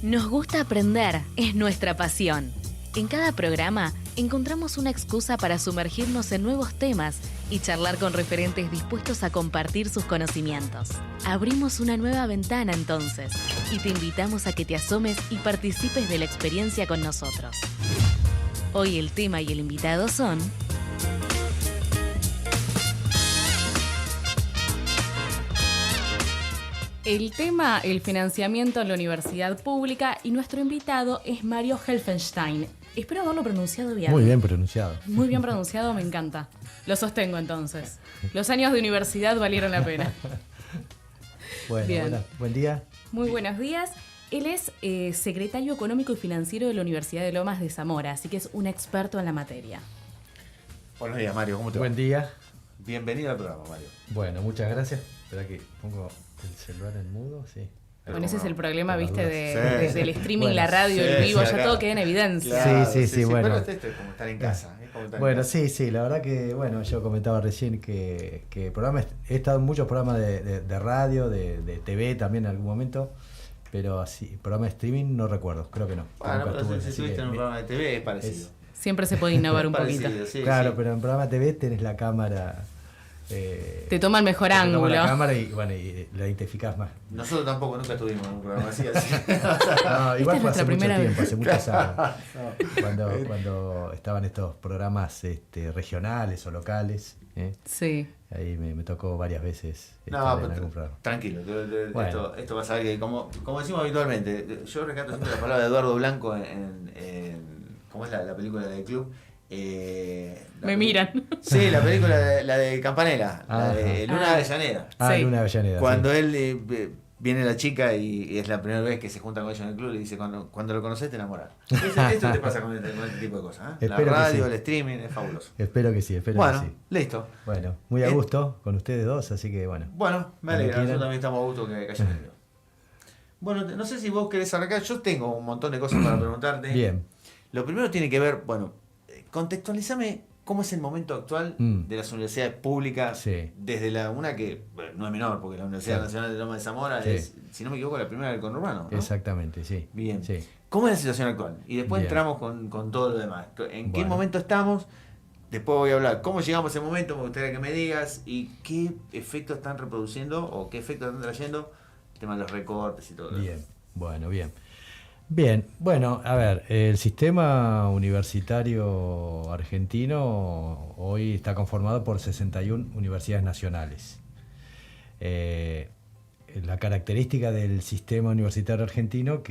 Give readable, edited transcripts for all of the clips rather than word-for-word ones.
Nos gusta aprender, es nuestra pasión. En cada programa encontramos una excusa para sumergirnos en nuevos temas y charlar con referentes dispuestos a compartir sus conocimientos. Abrimos una nueva ventana entonces y te invitamos a que te asomes y participes de la experiencia con nosotros. Hoy el tema y el invitado son... El tema, el financiamiento en la universidad pública, y nuestro invitado es Mario Helfenstein. Espero haberlo pronunciado bien. Muy bien pronunciado. Muy bien pronunciado, me encanta. Lo sostengo entonces. Los años de universidad valieron la pena. Bueno, buen día. Muy buenos días. Él es secretario económico y financiero de la Universidad de Lomas de Zamora, así que es un experto en la materia. Buenos días, Mario, ¿cómo te va? Buen día. Bienvenido al programa, Mario. Bueno, muchas gracias. Espera que pongo el celular en mudo, sí. Bueno, ese es el problema, viste, desde el streaming, bueno, la radio, el vivo, ya todo queda en evidencia. Claro, sí, bueno. Pero esto es como estar en casa. Bueno, sí, la verdad que, bueno, yo comentaba recién que he estado en muchos programas de radio, de TV también en algún momento, pero así, programa de streaming no recuerdo, creo que no. Bueno, pero si estuviste en un programa de TV es parecido. Siempre se puede innovar un poquito. Sí, claro, sí. pero en programa de TV tenés la cámara... te toma el mejor ángulo. Te toma la cámara y bueno, y la identificás más. Nosotros tampoco nunca estuvimos en un programa así. No, igual fue hace mucho tiempo, hace muchos años. No. Cuando estaban estos programas regionales o locales. Sí. Ahí me tocó varias veces No, en algún programa. Tranquilo, Bueno. esto vas a ver que, como decimos habitualmente, yo rescato siempre la palabra de Eduardo Blanco en ¿cómo es la película del club? Me miran. Sí, la película, la de Campanella, la de Luna de Avellaneda. Sí. Luna de Avellaneda. Cuando sí. él viene la chica y es la primera vez que se junta con ella en el club, le dice, cuando lo conoces te enamorás. Esto te pasa con este tipo de cosas. La Espero que radio, sí. el streaming, es fabuloso. Espero que sí, Bueno, que sí. listo. Bueno, muy a gusto con ustedes dos, así que bueno. Bueno, me Cuando alegra, quieran. nosotros también estamos a gusto que hayan venido. Bueno, no sé si vos querés arrancar, yo tengo un montón de cosas para preguntarte. Bien. Lo primero tiene que ver, bueno, contextualizame cómo es el momento actual de las universidades públicas, Sí. desde una que no es menor, porque la Universidad Sí. Nacional de Lomas de Zamora Sí. es, si no me equivoco, la primera del conurbano, ¿no? Exactamente, sí. Bien. Sí. ¿Cómo es la situación actual? Y después Bien. entramos con todo lo demás. ¿En qué Bueno. momento estamos? Después voy a hablar cómo llegamos a ese momento, me gustaría que me digas, y qué efectos están reproduciendo o qué efectos están trayendo el tema de los recortes y todo eso. Bien, bueno, bien. Bien, bueno, a ver, el sistema universitario argentino hoy está conformado por 61 universidades nacionales. La característica del sistema universitario argentino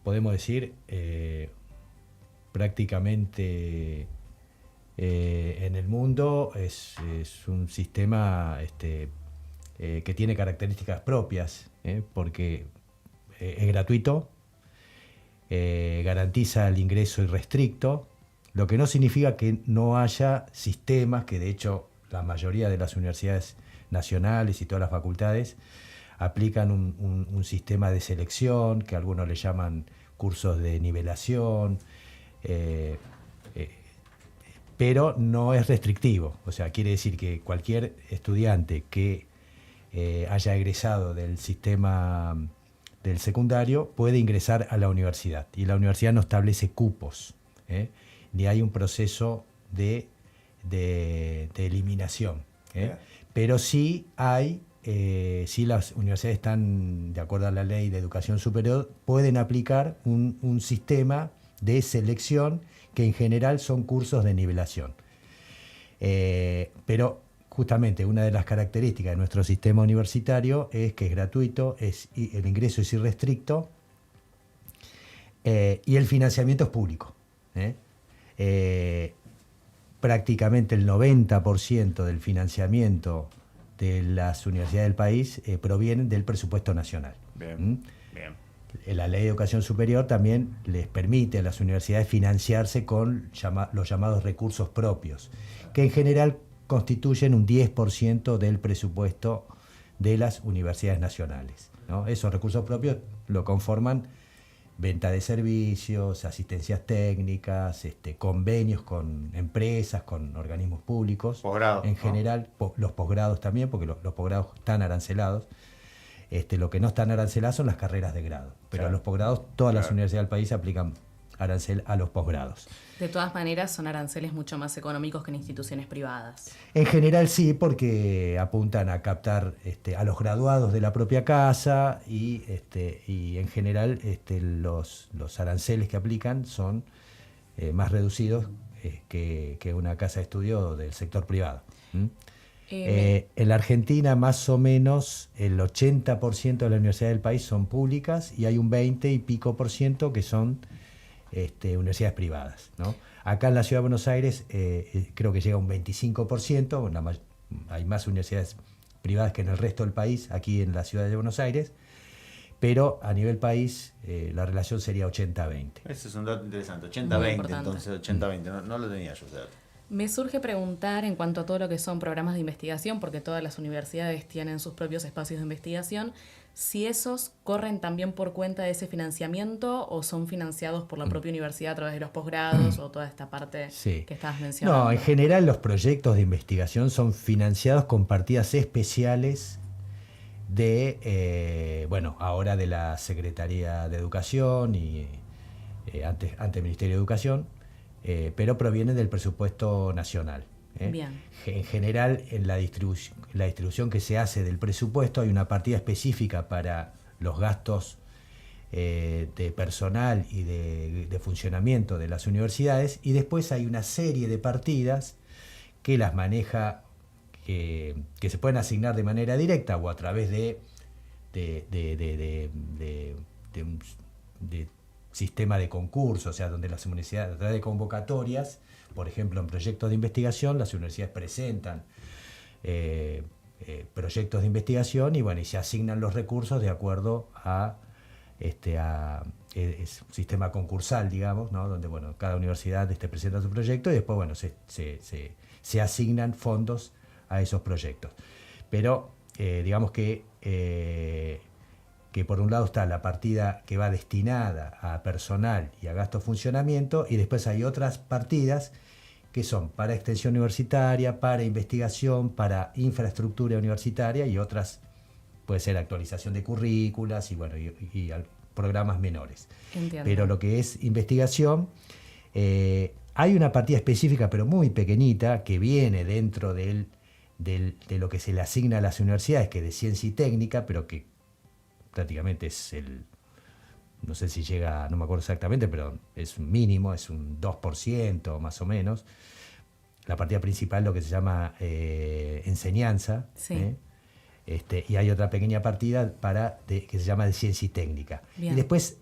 podemos decir, prácticamente en el mundo es un sistema que tiene características propias, porque es gratuito, garantiza el ingreso irrestricto, lo que no significa que no haya sistemas, que de hecho la mayoría de las universidades nacionales y todas las facultades aplican un sistema de selección, que algunos le llaman cursos de nivelación, pero no es restrictivo. O sea, quiere decir que cualquier estudiante que haya egresado del sistema del secundario puede ingresar a la universidad, y la universidad no establece cupos, ni hay un proceso de eliminación, pero sí hay, si las universidades están de acuerdo a la ley de educación superior, pueden aplicar un sistema de selección que en general son cursos de nivelación, pero justamente una de las características de nuestro sistema universitario es que es gratuito, el ingreso es irrestricto, y el financiamiento es público. Prácticamente el 90% del financiamiento de las universidades del país provienen del presupuesto nacional. Bien. La ley de educación superior también les permite a las universidades financiarse con los llamados recursos propios, que en general constituyen un 10% del presupuesto de las universidades nacionales, ¿no? Esos recursos propios lo conforman venta de servicios, asistencias técnicas, convenios con empresas, con organismos públicos. Posgrado, en ¿no? general, los posgrados también, porque los posgrados están arancelados. Lo que no están aranceladas son las carreras de grado. Pero Claro. a los posgrados, todas las Claro. universidades del país aplican arancel a los posgrados. De todas maneras, son aranceles mucho más económicos que en instituciones privadas. En general sí, porque apuntan a captar a los graduados de la propia casa y en general los aranceles que aplican son más reducidos que una casa de estudio del sector privado. ¿Mm? En la Argentina más o menos el 80% de las universidades del país son públicas y hay un 20 y pico por ciento que son universidades privadas, ¿no? Acá en la Ciudad de Buenos Aires creo que llega a un 25%, hay más universidades privadas que en el resto del país, aquí en la Ciudad de Buenos Aires, pero a nivel país la relación sería 80-20. Ese es un dato interesante, Muy 80-20, importante. entonces 80-20, no lo tenía yo ese dato. Me surge preguntar en cuanto a todo lo que son programas de investigación, porque todas las universidades tienen sus propios espacios de investigación, si esos corren también por cuenta de ese financiamiento o son financiados por la propia universidad a través de los posgrados o toda esta parte Sí. que estabas mencionando. No, en general los proyectos de investigación son financiados con partidas especiales de, ahora de la Secretaría de Educación y antes del Ministerio de Educación, pero provienen del presupuesto nacional. Bien. En general, en la distribución que se hace del presupuesto hay una partida específica para los gastos de personal y de funcionamiento de las universidades, y después hay una serie de partidas que las maneja, que se pueden asignar de manera directa o a través de un sistema de concurso, o sea, donde las universidades, a través de convocatorias, por ejemplo, en proyectos de investigación, las universidades presentan proyectos de investigación y se asignan los recursos de acuerdo a es un sistema concursal, digamos, ¿no? Donde cada universidad presenta su proyecto y después se asignan fondos a esos proyectos. Pero digamos que por un lado está la partida que va destinada a personal y a gasto de funcionamiento, y después hay otras partidas que son para extensión universitaria, para investigación, para infraestructura universitaria, y otras puede ser actualización de currículas y programas menores. Entiendo. Pero lo que es investigación, hay una partida específica pero muy pequeñita que viene dentro de lo que se le asigna a las universidades, que es de ciencia y técnica, pero que prácticamente es no sé si llega, no me acuerdo exactamente, pero es un mínimo, es un 2% más o menos. La partida principal lo que se llama enseñanza, Sí. Y hay otra pequeña partida que se llama de ciencia y técnica. Bien. Y después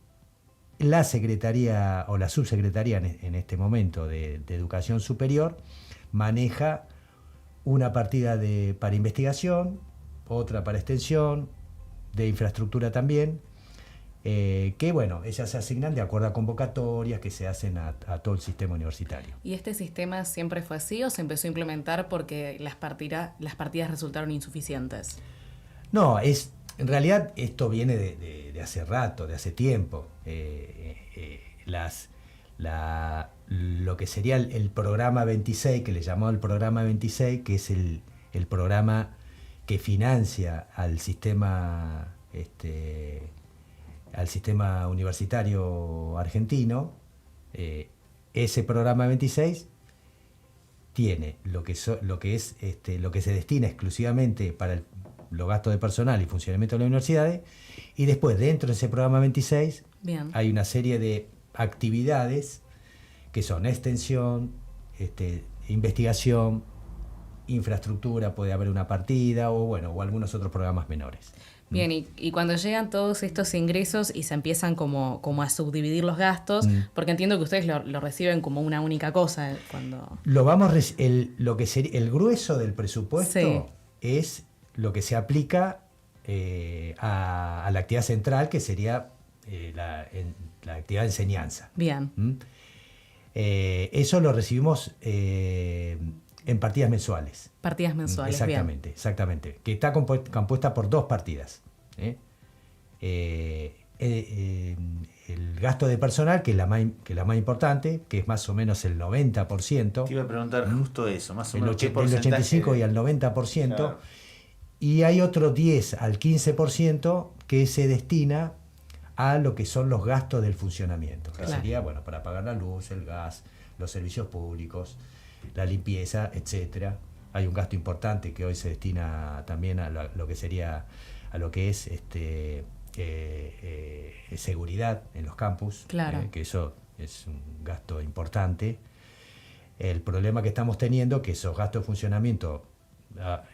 la secretaría o la subsecretaría en este momento de Educación Superior maneja una partida para investigación, otra para extensión, de infraestructura también, que ellas se asignan de acuerdo a convocatorias que se hacen a todo el sistema universitario. ¿Y este sistema siempre fue así o se empezó a implementar porque las partidas resultaron insuficientes? No, en realidad esto viene de hace rato, de hace tiempo. Lo que sería el programa 26, que le llamó el programa 26, que es el programa que financia al sistema universitario argentino. Ese programa 26 tiene lo que se destina exclusivamente para los gastos de personal y funcionamiento de las universidades, y después dentro de ese programa 26 Bien. hay una serie de actividades que son extensión, investigación, infraestructura, puede haber una partida o algunos otros programas menores. Bien, y cuando llegan todos estos ingresos y se empiezan como a subdividir los gastos, porque entiendo que ustedes lo reciben como una única cosa cuando... Lo que sería el grueso del presupuesto Sí. es lo que se aplica a la actividad central, que sería la actividad de enseñanza. Bien. Eso lo recibimos en partidas mensuales. Partidas mensuales. Exactamente, Bien. exactamente. Que está compuesta por dos partidas. El gasto de personal, que es la más importante, que es más o menos el 90%. Te iba a preguntar justo eso, más o El menos qué 85 y porcentaje. al 90%. Claro. Y hay otro 10 al 15% que se destina a lo que son los gastos del funcionamiento. Que Claro. sería, bueno, para pagar la luz, el gas, los servicios públicos, la limpieza, etcétera. Hay un gasto importante que hoy se destina también a lo que sería, a lo que es seguridad en los campus, Claro. que eso es un gasto importante. El problema que estamos teniendo que esos gastos de funcionamiento,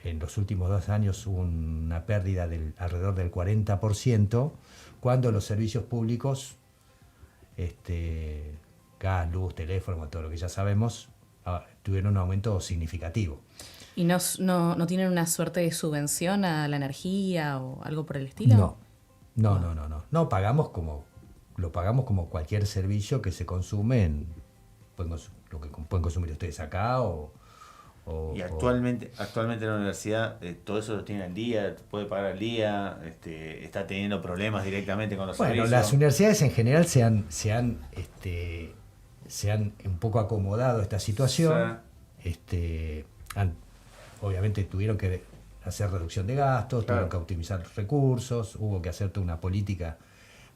en los últimos 2 años hubo una pérdida del alrededor del 40%, cuando los servicios públicos, gas, luz, teléfono, todo lo que ya sabemos, tuvieron un aumento significativo. ¿Y no tienen una suerte de subvención a la energía o algo por el estilo? No. No, lo pagamos como cualquier servicio que se consume lo que pueden consumir ustedes acá Y actualmente en la universidad todo eso lo tiene al día, puede pagar al día, está teniendo problemas directamente con los servicios. Las universidades en general se han un poco acomodado a esta situación. Sí. Obviamente tuvieron que hacer reducción de gastos, Claro. tuvieron que optimizar recursos, hubo que hacer toda una política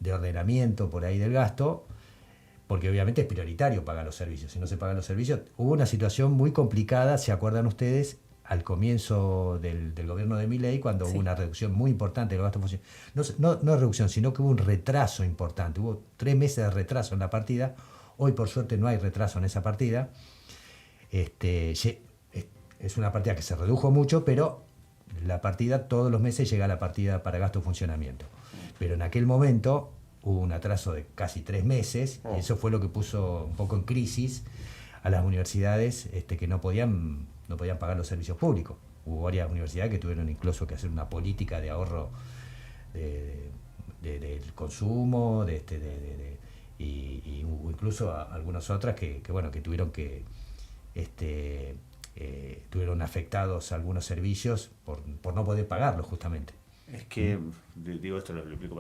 de ordenamiento por ahí del gasto, porque obviamente es prioritario pagar los servicios. Si no se pagan los servicios, hubo una situación muy complicada, ¿se acuerdan ustedes? Al comienzo del gobierno de Milei, cuando Sí. hubo una reducción muy importante de los gastos funcionales. No reducción, sino que hubo un retraso importante. Hubo 3 meses de retraso en la partida. Hoy, por suerte, no hay retraso en esa partida. Es una partida que se redujo mucho, pero la partida, todos los meses llega la partida para gasto de funcionamiento. Pero en aquel momento hubo un atraso de casi 3 meses, y eso fue lo que puso un poco en crisis a las universidades que no podían pagar los servicios públicos. Hubo varias universidades que tuvieron incluso que hacer una política de ahorro del consumo, y hubo incluso algunas otras que tuvieron que tuvieron afectados algunos servicios por no poder pagarlos justamente. Es que, digo esto lo explico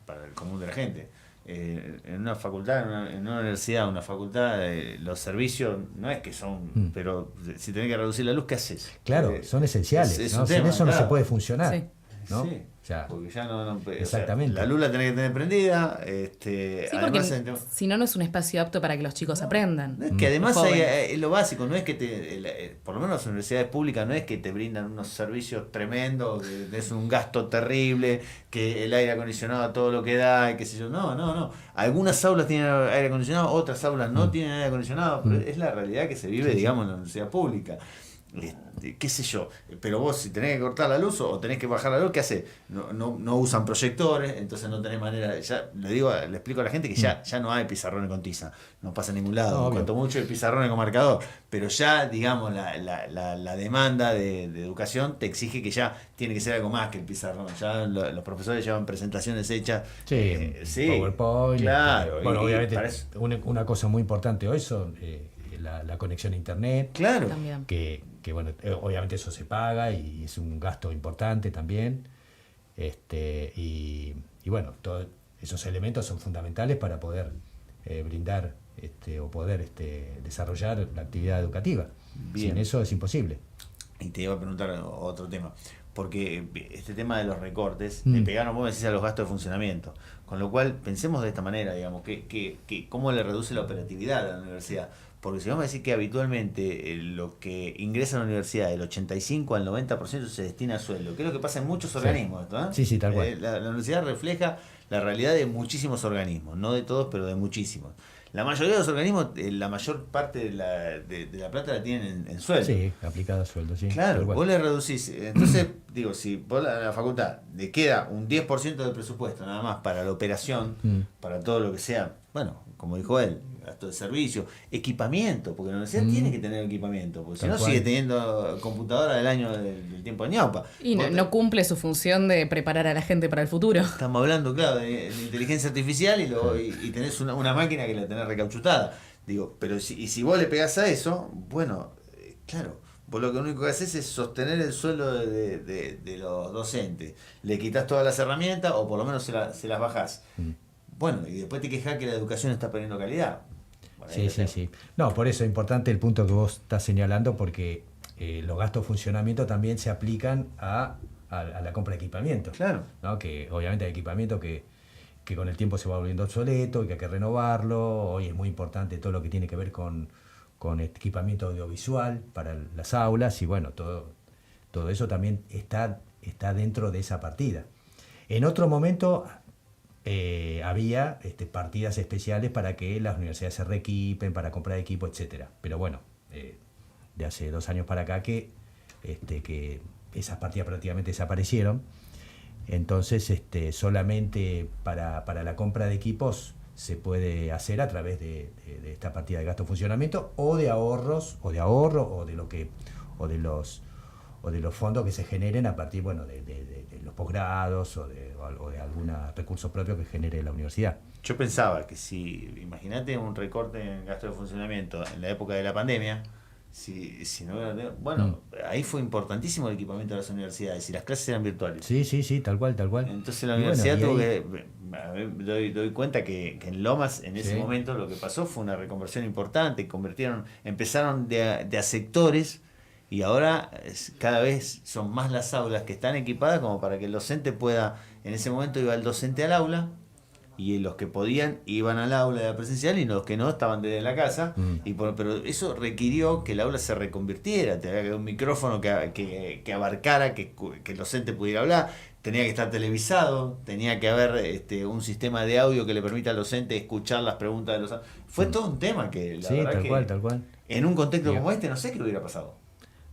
para el común de la gente. En una facultad, en una universidad, una facultad, los servicios no es que son, pero si tenés que reducir la luz, ¿qué haces? Claro, son esenciales, es ¿no? un Sin tema, eso no claro. se puede funcionar, Sí. ¿no? Sí, O sea, porque ya no exactamente. O sea, la luz la tenés que tener prendida. Sí, Además, porque si no, no es un espacio apto para que los chicos aprendan. no es que además Los jóvenes. es lo básico, no es que por lo menos las universidades públicas no es que te brindan unos servicios tremendos, que es un gasto terrible, que el aire acondicionado a todo lo que da, y qué sé yo. No. Algunas aulas tienen aire acondicionado, otras aulas no tienen aire acondicionado, pero es la realidad que se vive, digamos, en la universidad pública. Qué sé yo, pero vos si tenés que cortar la luz o tenés que bajar la luz, ¿qué haces? No usan proyectores, entonces no tenés manera, ya le explico a la gente que ya no hay pizarrones con tiza, no pasa a ningún lado, No, obvio. cuanto mucho hay pizarrones con marcador, pero ya digamos la demanda de educación te exige que ya tiene que ser algo más que el pizarrón, ya los profesores llevan presentaciones hechas, sí, PowerPoint. claro, Bueno, y obviamente para eso- una cosa muy importante hoy son la conexión a internet, claro, También. que bueno, obviamente eso se paga y es un gasto importante también. Y bueno, todos esos elementos son fundamentales para poder brindar o poder desarrollar la actividad educativa. Bien. Sin eso es imposible. Y te iba a preguntar otro tema, porque este tema de los recortes le pegaron, vos me decís, a los gastos de funcionamiento, con lo cual pensemos de esta manera, digamos, que cómo le reduce la operatividad a la universidad, porque si vamos a decir que habitualmente lo que ingresa a la universidad, del 85 al 90% se destina a sueldo, que es lo que pasa en muchos organismos, ¿no? Sí, tal cual. La universidad refleja la realidad de muchísimos organismos, no de todos, pero de muchísimos. La mayoría de los organismos, la mayor parte de la plata la tienen en sueldo. Sí, aplicada a sueldo, sí. Claro, tal cual. vos le reducís. Entonces, digo, si vos a la facultad le queda un 10% del presupuesto nada más para la operación, para todo lo que sea, bueno, como dijo él, gasto de servicio, equipamiento, porque la universidad tiene que tener equipamiento, porque si Tal no cual. sigue teniendo computadora del año del tiempo de ñaupa. Y Vos no cumple su función de preparar a la gente para el futuro. Estamos hablando, claro, de inteligencia artificial y tenés una máquina que la tenés recauchutada. Digo, pero si vos le pegás a eso, bueno, claro, vos lo único que haces es sostener el sueldo de los docentes. Le quitas todas las herramientas o por lo menos se las bajás. Bueno, y después te quejás que la educación está perdiendo calidad. Bueno, Sí. No, por eso es importante el punto que vos estás señalando, porque los gastos de funcionamiento también se aplican a a la compra de equipamiento. Claro. ¿No? Que obviamente hay equipamiento que con el tiempo se va volviendo obsoleto y que hay que renovarlo. Hoy es muy importante todo lo que tiene que ver con equipamiento audiovisual para las aulas, y bueno, todo eso también está dentro de esa partida. En otro momento había partidas especiales para que las universidades se reequipen, para comprar equipo, etcétera. Pero bueno, de hace 2 años para acá que esas partidas prácticamente desaparecieron. Entonces solamente para la compra de equipos se puede hacer a través de esta partida de gasto de funcionamiento o de ahorros, o de los fondos que se generen a partir, bueno, de los posgrados o de algunos recursos propios que genere la universidad. Yo pensaba que imagínate un recorte en gasto de funcionamiento en la época de la pandemia, si no hubiera tenido, bueno, ahí fue importantísimo el equipamiento de las universidades y las clases eran virtuales. Sí, tal cual. Entonces la universidad tuvo que, doy cuenta que en Lomas en ese momento lo que pasó fue una reconversión importante, empezaron de a sectores, y ahora cada vez son más las aulas que están equipadas como para que el docente pueda, en ese momento iba el docente al aula, y los que podían iban al aula de la presencial y los que no estaban desde la casa. Pero eso requirió que el aula se reconvirtiera, tenía que haber un micrófono que abarcara, que el docente pudiera hablar, tenía que estar televisado, tenía que haber un sistema de audio que le permita al docente escuchar las preguntas de los... Fue todo un tema que la verdad tal cual. En un contexto como este no sé qué hubiera pasado.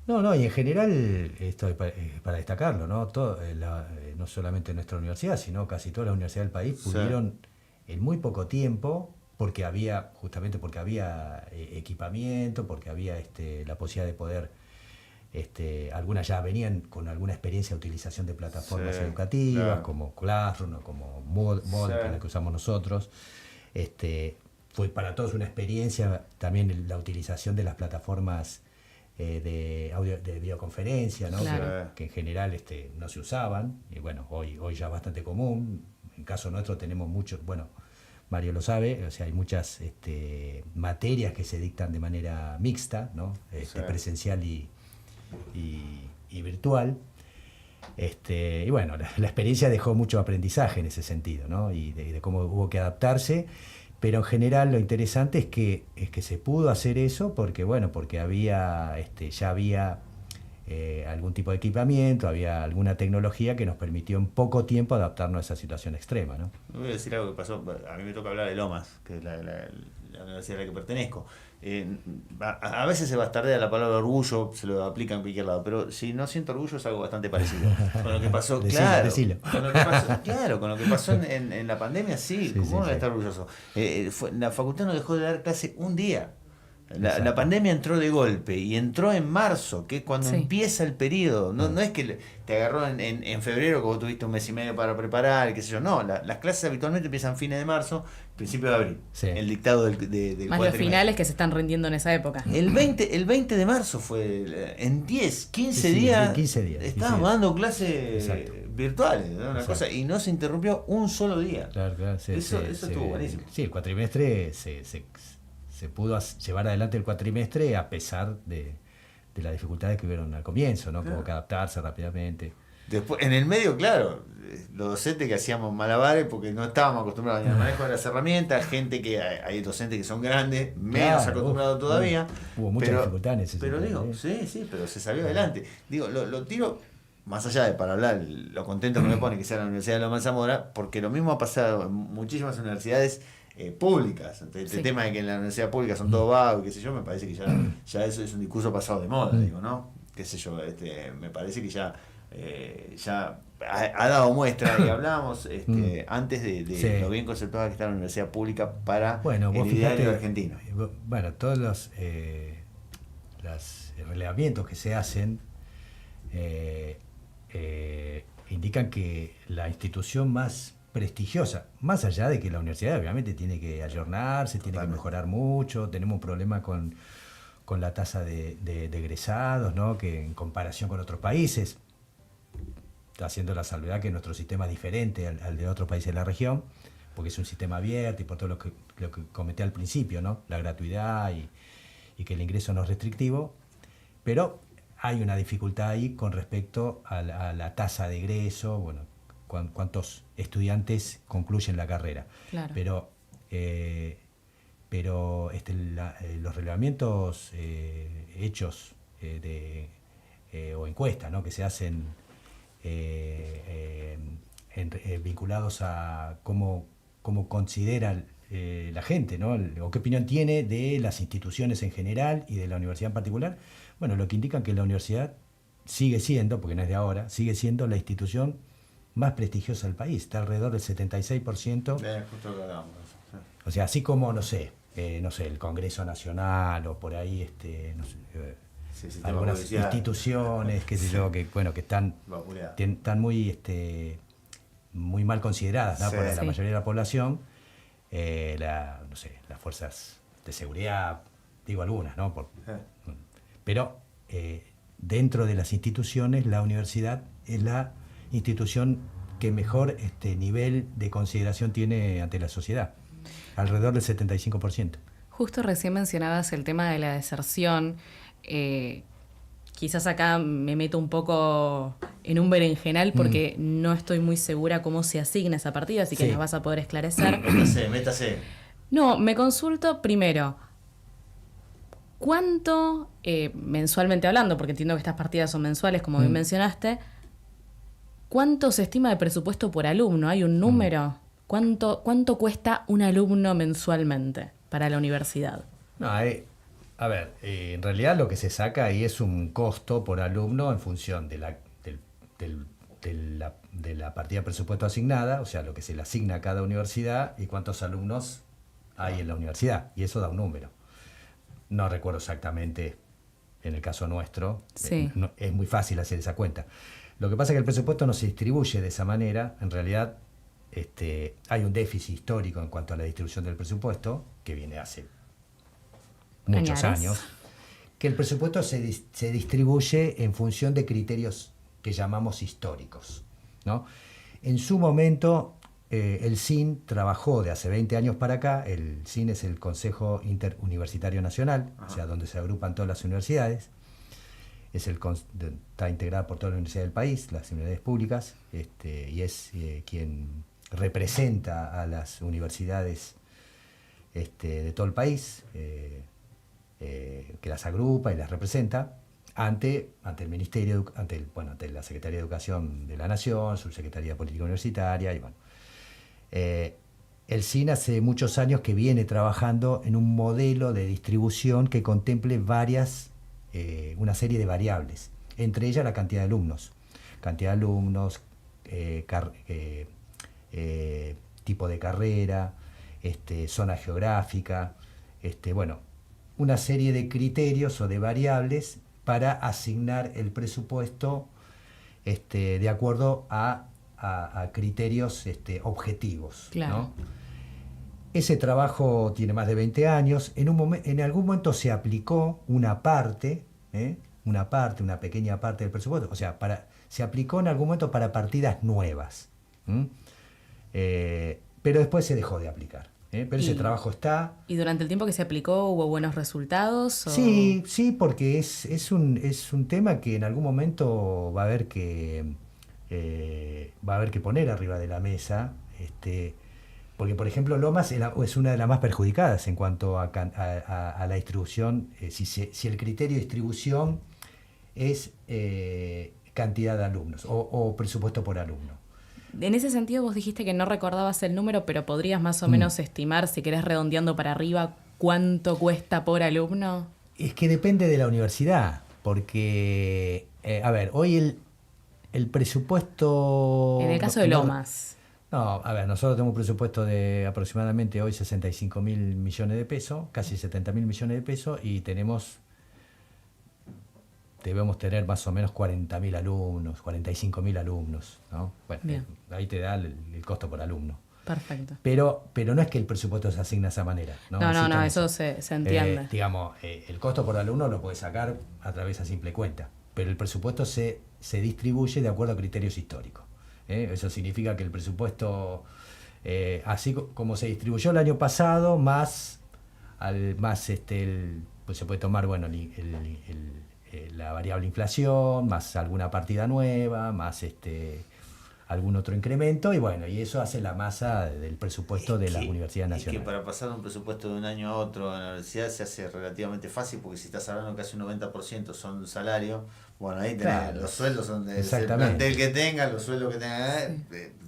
No, y en general, esto es para destacarlo, ¿no? No solamente nuestra universidad, sino casi todas las universidades del país pudieron en muy poco tiempo, porque había equipamiento, porque había la posibilidad de poder, algunas ya venían con alguna experiencia de utilización de plataformas educativas, como Classroom o como Moodle, que es la que usamos nosotros. Fue para todos una experiencia también la utilización de las plataformas de videoconferencia, ¿no? Claro. Que en general no se usaban, y bueno, hoy ya es bastante común. En caso nuestro tenemos muchos, bueno, Mario lo sabe, o sea, hay muchas materias que se dictan de manera mixta, ¿no? Presencial y virtual. Y bueno, la experiencia dejó mucho aprendizaje en ese sentido, ¿no? Y de cómo hubo que adaptarse. Pero en general lo interesante es que se pudo hacer eso porque había ya había algún tipo de equipamiento, había alguna tecnología que nos permitió en poco tiempo adaptarnos a esa situación extrema, ¿no? Voy a decir algo que pasó, a mí me toca hablar de Lomas, que es la universidad a la que pertenezco. A veces se bastardea la palabra orgullo, se lo aplica en cualquier lado, pero si no siento orgullo es algo bastante parecido. Con lo que pasó, Decilo. Con lo que pasó en la pandemia, sí, ¿cómo no voy a estar orgulloso? La facultad no dejó de dar clase un día. La pandemia entró de golpe y entró en marzo, que es cuando empieza el periodo. No es que te agarró en febrero, que vos tuviste un mes y medio para preparar, qué sé yo. No, las clases habitualmente empiezan fines de marzo, principio de abril. El dictado del más los finales que se están rindiendo en esa época. El 20 de marzo fue, en 15 días, 15 días estábamos dando clases virtuales, ¿no? Una cosa, y no se interrumpió un solo día. Claro, eso estuvo buenísimo. Sí, el cuatrimestre se pudo llevar adelante el cuatrimestre a pesar de las dificultades que hubieron al comienzo, ¿no? Como que adaptarse rápidamente. Después, en el medio, claro, los docentes que hacíamos malabares porque no estábamos acostumbrados al manejo de las herramientas, gente que hay docentes que son grandes, menos acostumbrados todavía. Hubo mucha dificultad en ese sentido. Pero digo, sí, pero se salió adelante. Digo, lo tiro más allá de para hablar lo contento que me pone que sea la Universidad de Loma de Zamora, porque lo mismo ha pasado en muchísimas universidades públicas. Este tema de que en la universidad pública son todos vagos, qué sé yo, me parece que ya eso es un discurso pasado de moda, digo, ¿no? Qué sé yo, me parece que ya ha dado muestra, y hablamos antes de lo bien conceptuada que está la universidad pública para el ideario argentino. Bueno, todos los relevamientos que se hacen indican que la institución más prestigiosa, más allá de que la universidad obviamente tiene que ayornarse, tiene que mejorar mucho, tenemos un problema con la tasa de egresados, ¿no? Que en comparación con otros países, haciendo la salvedad que nuestro sistema es diferente al de otros países de la región, porque es un sistema abierto y por todo lo que comenté al principio, ¿no? La gratuidad y que el ingreso no es restrictivo, pero hay una dificultad ahí con respecto a la tasa de egreso, bueno, cuántos estudiantes concluyen la carrera. Claro. Pero los relevamientos hechos o encuestas, ¿no?, que se hacen vinculados a cómo considera la gente, ¿no?, o qué opinión tiene de las instituciones en general y de la universidad en particular. Bueno, lo que indican que la universidad sigue siendo, porque no es de ahora, sigue siendo la institución más prestigiosa del país. Está alrededor del 76%. Justo lo hablamos. Sí. O sea, así como, no sé, el Congreso Nacional o por ahí, no sé, algunas instituciones, qué sé yo, que están muy, muy mal consideradas, ¿no?, por la mayoría de la población. No sé, las fuerzas de seguridad, digo algunas, ¿no? Pero dentro de las instituciones, la universidad es la institución que mejor nivel de consideración tiene ante la sociedad, alrededor del 75%. Justo recién mencionabas el tema de la deserción. Quizás acá me meto un poco en un berenjenal porque no estoy muy segura cómo se asigna esa partida, así que nos vas a poder esclarecer. Métase. No, me consulto primero, ¿cuánto, mensualmente hablando, porque entiendo que estas partidas son mensuales, como bien mencionaste, cuánto se estima de presupuesto por alumno? ¿Hay un número? ¿Cuánto cuesta un alumno mensualmente para la universidad? No, a ver, en realidad lo que se saca ahí es un costo por alumno en función de la partida de presupuesto asignada, o sea, lo que se le asigna a cada universidad y cuántos alumnos hay en la universidad, y eso da un número. No recuerdo exactamente en el caso nuestro, es muy fácil hacer esa cuenta. Lo que pasa es que el presupuesto no se distribuye de esa manera. En realidad hay un déficit histórico en cuanto a la distribución del presupuesto, que viene hace muchos años, que el presupuesto se distribuye en función de criterios que llamamos históricos, ¿no? En su momento, el CIN trabajó de hace 20 años para acá. El CIN es el Consejo Interuniversitario Nacional, o sea, donde se agrupan todas las universidades. Está integrada por todas las universidades del país, las universidades públicas, y es quien representa a las universidades de todo el país, que las agrupa y las representa ante el Ministerio, ante la Secretaría de Educación de la Nación, Subsecretaría de Política Universitaria, y bueno. El CIN hace muchos años que viene trabajando en un modelo de distribución que contemple una serie de variables, entre ellas la cantidad de alumnos, tipo de carrera, zona geográfica, una serie de criterios o de variables para asignar el presupuesto de acuerdo a criterios objetivos. Claro. ¿No? Ese trabajo tiene más de 20 años. En algún momento se aplicó una pequeña parte del presupuesto. O sea, se aplicó en algún momento para partidas nuevas. Pero después se dejó de aplicar. Pero ese trabajo está. ¿Y durante el tiempo que se aplicó hubo buenos resultados? ¿O? Sí, porque es un tema que en algún momento va a haber que poner arriba de la mesa, porque por ejemplo Lomas es una de las más perjudicadas en cuanto a la distribución, si el criterio de distribución es cantidad de alumnos o presupuesto por alumno. En ese sentido vos dijiste que no recordabas el número, pero podrías más o menos estimar, si querés redondeando para arriba, cuánto cuesta por alumno. Es que depende de la universidad, porque, hoy el presupuesto... En el caso de Lomas. No, nosotros tenemos un presupuesto de aproximadamente hoy 65.000 millones de pesos, casi 70.000 millones de pesos, y debemos tener más o menos 40.000 alumnos, 45.000 alumnos, ¿no? Bueno, ahí te da el costo por alumno. Perfecto. Pero no es que el presupuesto se asigna de esa manera. No, eso se entiende. El costo por alumno lo puedes sacar a través de simple cuenta, pero el presupuesto se distribuye de acuerdo a criterios históricos. Eso significa que el presupuesto, así como se distribuyó el año pasado, pues se puede tomar el la variable inflación, más alguna partida nueva, más algún otro incremento, y bueno, y eso hace la masa del presupuesto de las universidades nacionales. Y que para pasar un presupuesto de un año a otro en la universidad se hace relativamente fácil, porque si estás hablando casi un 90% son salario, bueno, ahí tenés, Claro, los sueldos son del exactamente. plantel que tengas, los sueldos que tengas,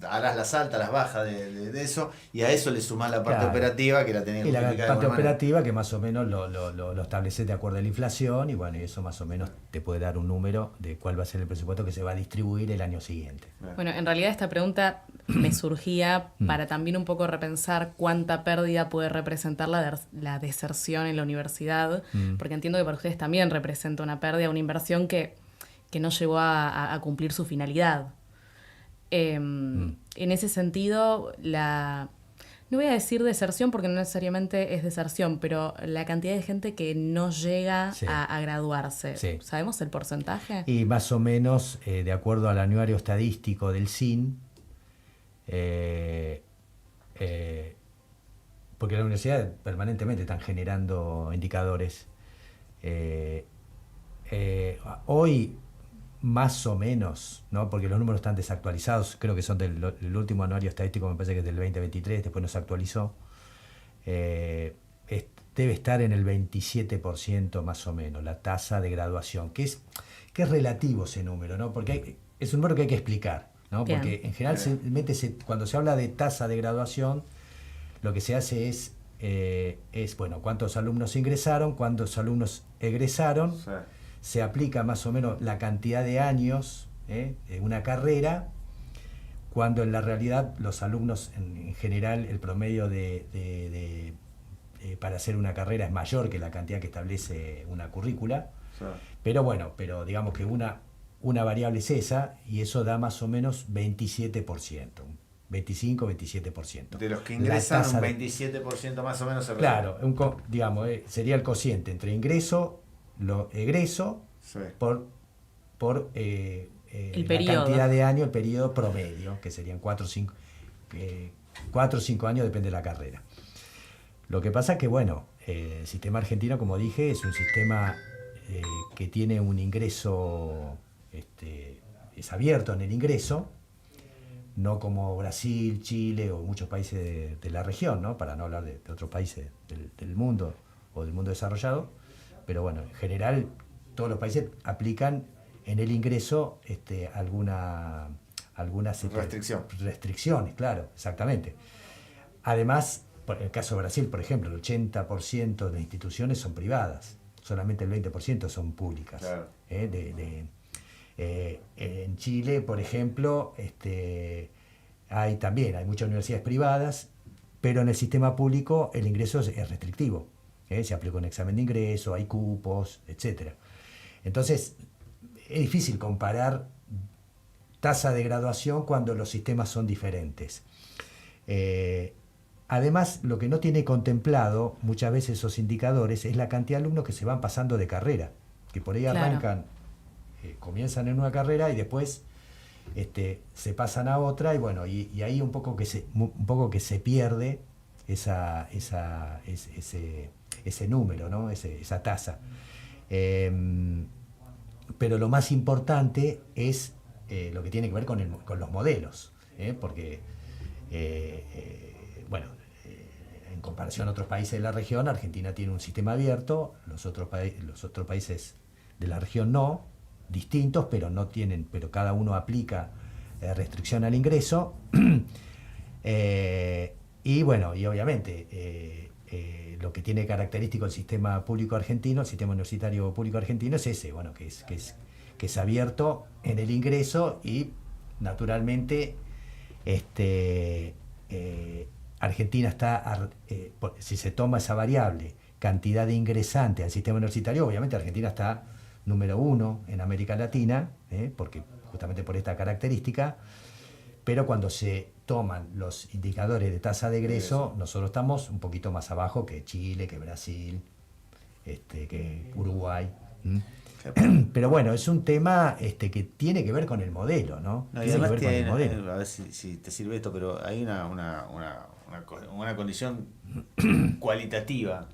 harás las altas, las bajas de eso, y a eso le sumás la parte Claro. operativa que la tenés que Y la justificar de parte alguna manera. operativa que más o menos lo estableces de acuerdo a la inflación, y bueno, y eso más o menos te puede dar un número de cuál va a ser el presupuesto que se va a distribuir el año siguiente. Bueno, en realidad esta pregunta me surgía para también un poco repensar cuánta pérdida puede representar la deserción en la universidad, porque entiendo que para ustedes también representa una pérdida, una inversión que no llegó a cumplir su finalidad. En ese sentido, no voy a decir deserción porque no necesariamente es deserción, pero la cantidad de gente que no llega Sí. a graduarse. Sí. ¿Sabemos el porcentaje? Y más o menos, de acuerdo al anuario estadístico del SIN, porque la universidad permanentemente están generando indicadores, hoy más o menos, ¿no? Porque los números están desactualizados, creo que son del último anuario estadístico, me parece que es del 2023, después no se actualizó, debe estar en el 27% más o menos la tasa de graduación, que es relativo ese número, ¿no? Porque es un número que hay que explicar, ¿no? Bien. Porque en general cuando se habla de tasa de graduación, lo que se hace es bueno, cuántos alumnos ingresaron, cuántos alumnos egresaron, O sea, se aplica más o menos la cantidad de años en una carrera, cuando en la realidad los alumnos en general el promedio para hacer una carrera es mayor que la cantidad que establece una currícula, o sea, pero bueno, digamos que una variable es esa, y eso da más o menos 27%, 25-27%. de los que La ingresan, tasa un de- 27% más o menos se Claro, digamos, sería el cociente entre ingreso, egreso, Sí. por El la periodo. cantidad de años, el periodo promedio, que serían 4 o 5 años, depende de la carrera. Lo que pasa es que, bueno, el sistema argentino, como dije, es un sistema que tiene un ingreso, es abierto en el ingreso, no como Brasil, Chile o muchos países de la región, ¿no? Para no hablar de otros países del mundo o del mundo desarrollado. Pero bueno, en general todos los países aplican en el ingreso algunas restricciones, claro, exactamente. Además, en el caso de Brasil, por ejemplo, el 80% de las instituciones son privadas, solamente el 20% son públicas. Claro. En Chile, por ejemplo, hay muchas universidades privadas, pero en el sistema público el ingreso es restrictivo. Se aplica un examen de ingreso, hay cupos, etc. Entonces, es difícil comparar tasa de graduación cuando los sistemas son diferentes. Además, lo que no tiene contemplado muchas veces esos indicadores es la cantidad de alumnos que se van pasando de carrera, que por ahí Claro. arrancan, comienzan en una carrera y después se pasan a otra, y bueno, y ahí un poco que se pierde ese número, ¿no? Esa tasa. Pero lo más importante es lo que tiene que ver con los modelos, porque bueno, en comparación a otros países de la región, Argentina tiene un sistema abierto, los otros países de la región no, distintos, pero cada uno aplica restricción al ingreso. Y bueno, y obviamente lo que tiene característico el sistema público argentino, el sistema universitario público argentino, es ese, bueno, que es abierto en el ingreso, y naturalmente Argentina está, si se toma esa variable, cantidad de ingresantes al sistema universitario, obviamente Argentina está número 1 en América Latina, porque justamente por esta característica. Pero cuando se toman los indicadores de tasa de egreso, nosotros estamos un poquito más abajo que Chile, que Brasil, que Uruguay. Pero bueno, es un tema que tiene que ver con el modelo, ¿no? No, y Tiene que además ver con el modelo. a ver si te sirve esto, pero hay una condición cualitativa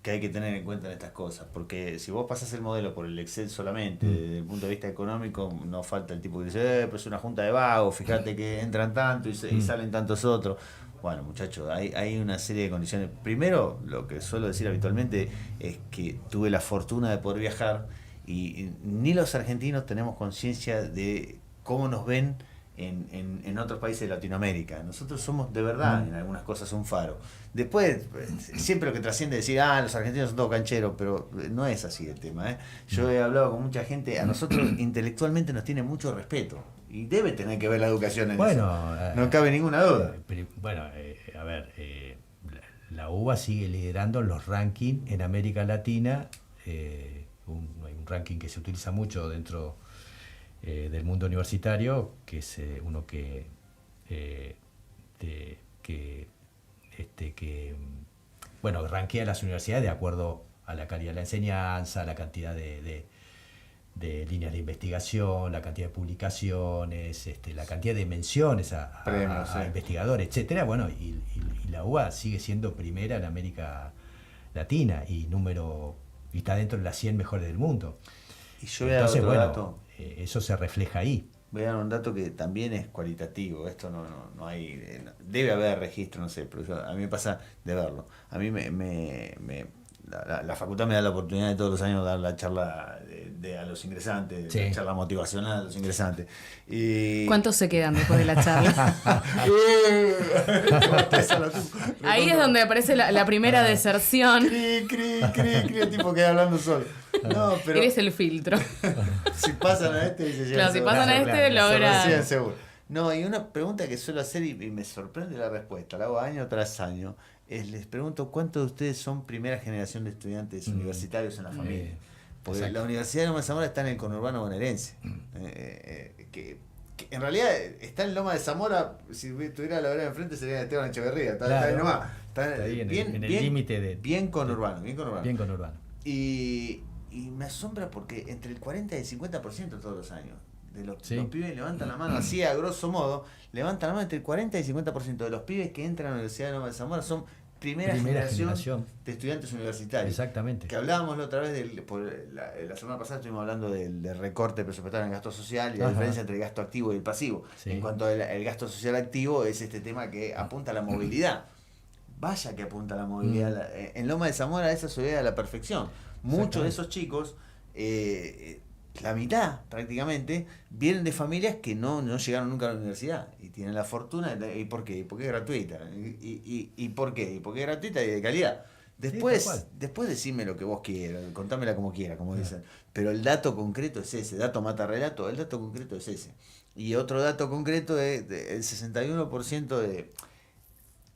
que hay que tener en cuenta en estas cosas, porque si vos pasás el modelo por el Excel solamente, desde el punto de vista económico, no falta el tipo que dice, pues es una junta de vagos, fíjate que entran tanto y salen tantos otros. Bueno, muchachos, hay una serie de condiciones. Primero, lo que suelo decir habitualmente es que tuve la fortuna de poder viajar y ni los argentinos tenemos conciencia de cómo nos ven en otros países de Latinoamérica. Nosotros somos de verdad en algunas cosas un faro. Después, siempre lo que trasciende es decir, los argentinos son todos cancheros, pero no es así el tema. Yo he hablado con mucha gente, a nosotros intelectualmente nos tiene mucho respeto y debe tener que ver la educación en eso. No cabe ninguna duda. La UBA sigue liderando los rankings en América Latina. Hay un ranking que se utiliza mucho dentro del mundo universitario, que es uno que rankea las universidades de acuerdo a la calidad de la enseñanza, la cantidad de líneas de investigación, la cantidad de publicaciones, la cantidad de menciones a investigadores, etcétera. Bueno, y la UBA sigue siendo primera en América Latina y está dentro de las 100 mejores del mundo. Y yo voy a dar otro dato. Eso se refleja ahí. Voy a dar un dato que también es cualitativo. Esto no hay. Debe haber registro, no sé, pero a mí me pasa de verlo. A mí la facultad me da la oportunidad de todos los años dar la charla a los ingresantes, la charla motivacional a los ingresantes. ¿Cuántos se quedan después de la charla? Ahí es donde aparece la primera deserción. El tipo queda hablando solo. No, pero eres el filtro. Si pasan a este, dice claro, si pasan a este, logran. Seguro. No, y una pregunta que suelo hacer y me sorprende la respuesta, la hago año tras año, les pregunto cuántos de ustedes son primera generación de estudiantes universitarios en la familia. Porque exacto. La Universidad de Loma de Zamora está en el conurbano bonaerense. Que en realidad está en Loma de Zamora, si tuviera la vereda enfrente sería Esteban Echeverría. Está ahí nomás. Está ahí en el límite de. Bien conurbano. Y me asombra porque entre el 40 y el 50% todos los años de los pibes levantan la mano, así a grosso modo, levantan la mano entre el 40 y el 50% de los pibes que entran a la Universidad de Loma de Zamora son primera generación de estudiantes universitarios. Exactamente. Que hablábamos la otra vez, la semana pasada estuvimos hablando del recorte presupuestario en el gasto social y la diferencia entre el gasto activo y el pasivo. Sí. En cuanto al gasto social activo, es este tema que apunta a la movilidad. Vaya que apunta a la movilidad. En Loma de Zamora eso se ve a la perfección. Muchos de esos chicos, la mitad prácticamente, vienen de familias que no llegaron nunca a la universidad y tienen la fortuna. ¿Y por qué? Porque es gratuita. ¿Y por qué? Porque es gratuita y de calidad. Después decime lo que vos quieras, contámela como quieras, como dicen. Pero el dato concreto es ese, dato mata relato, el dato concreto es ese. Y otro dato concreto es el 61% de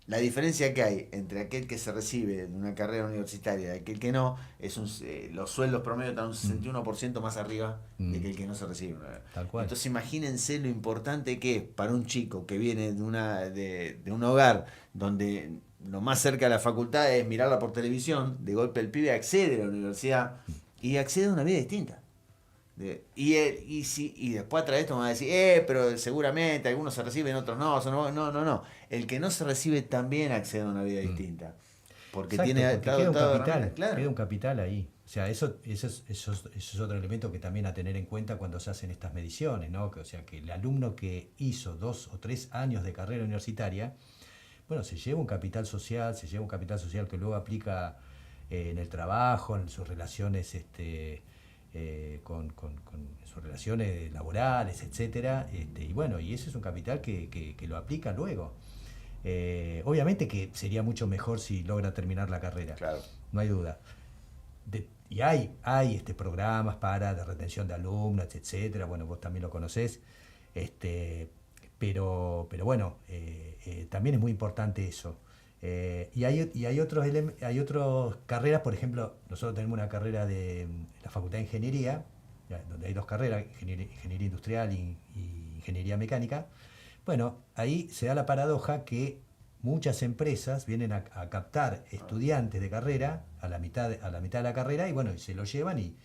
la diferencia que hay entre aquel que se recibe de una carrera universitaria y aquel que no, es los sueldos promedio están un 61% más arriba de aquel que no se recibe. Tal cual. Entonces imagínense lo importante que es para un chico que viene de un hogar donde lo más cerca de la facultad es mirarla por televisión, de golpe el pibe accede a la universidad y accede a una vida distinta. Y después a través de esto me va a decir, pero seguramente algunos se reciben, otros no. No. El que no se recibe también accede a una vida distinta. Porque exacto, tiene porque queda un capital, claro. Queda un capital ahí. O sea, eso es otro elemento que también a tener en cuenta cuando se hacen estas mediciones, ¿no? O sea, que el alumno que hizo 2 o 3 años de carrera universitaria, bueno, se lleva un capital social que luego aplica en el trabajo, en sus relaciones con sus relaciones laborales, etcétera, y bueno, y ese es un capital que lo aplica luego. Obviamente que sería mucho mejor si logra terminar la carrera, claro. No hay duda. Y hay programas de retención de alumnos, etcétera, bueno, vos también lo conocés, pero bueno, también es muy importante eso. Y hay otras carreras, por ejemplo, nosotros tenemos una carrera de la Facultad de Ingeniería, donde hay 2 carreras, Ingeniería Industrial y Ingeniería Mecánica. Bueno, ahí se da la paradoja que muchas empresas vienen a captar estudiantes de carrera a la mitad de la carrera y bueno, y se lo llevan y